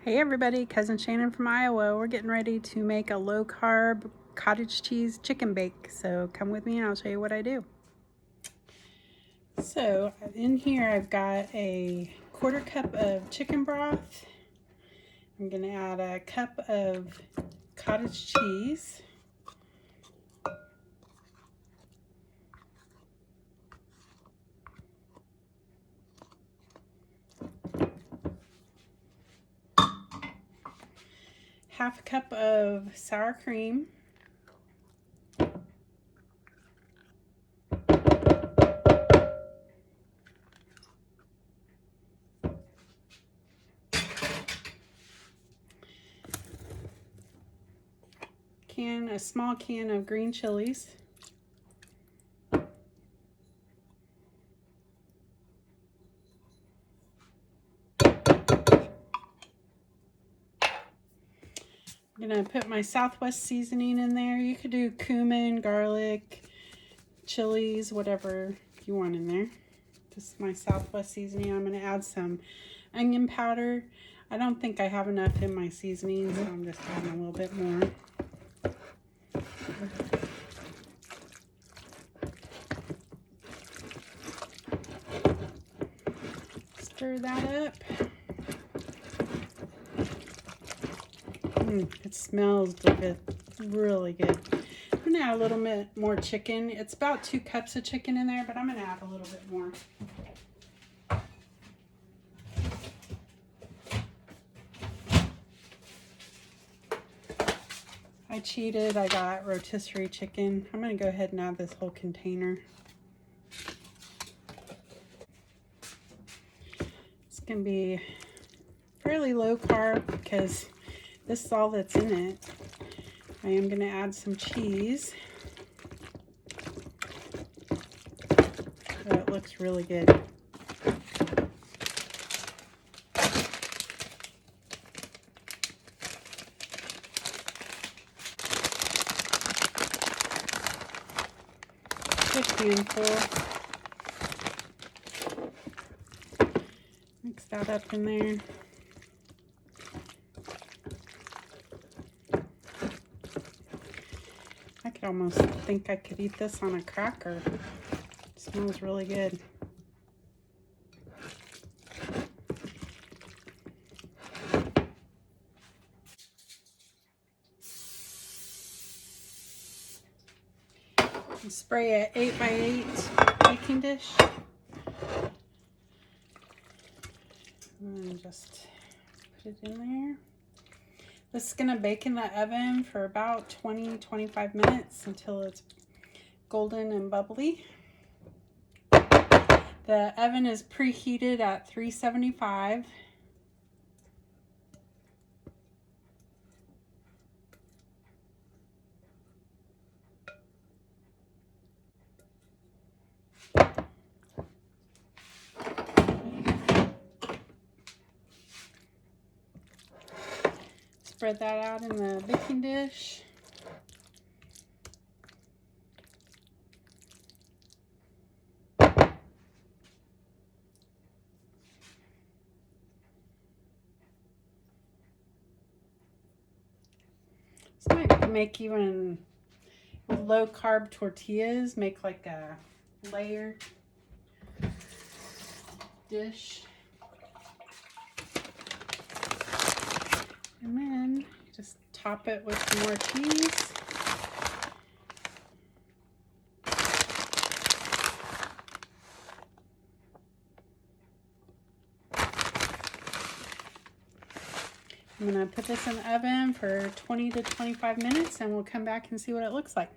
Hey everybody, Cousin Shannon from Iowa. We're getting ready to make a low-carb cottage cheese chicken bake. So come with me and I'll show you what I do. So in here I've got a 1/4 cup of chicken broth. I'm going to add a cup of cottage cheese. Half a cup of sour cream. A small can of green chilies. I'm gonna put my Southwest seasoning in there. You could do cumin, garlic, chilies, whatever you want in there. This is my Southwest seasoning. I'm gonna add some onion powder. I don't think I have enough in my seasoning, so I'm just adding a little bit more. Stir that up. It smells good, really good. I'm gonna add a little bit more chicken. It's about 2 cups of chicken in there, but I'm gonna add a little bit more. I cheated, I got rotisserie chicken. I'm gonna go ahead and add this whole container. It's gonna be fairly low carb because this is all that's in it. I am gonna add some cheese. Oh, it looks really good. Good handful. Mix that up in there. I could almost think I could eat this on a cracker. It smells really good. Spray an 8x8 baking dish. And just put it in there. This is gonna bake in the oven for about 20-25 minutes until it's golden and bubbly. The oven is preheated at 375. Spread that out in the baking dish. This might make even with low carb tortillas, make like a layered dish. And then just top it with some more cheese. I'm gonna put this in the oven for 20 to 25 minutes and we'll come back and see what it looks like.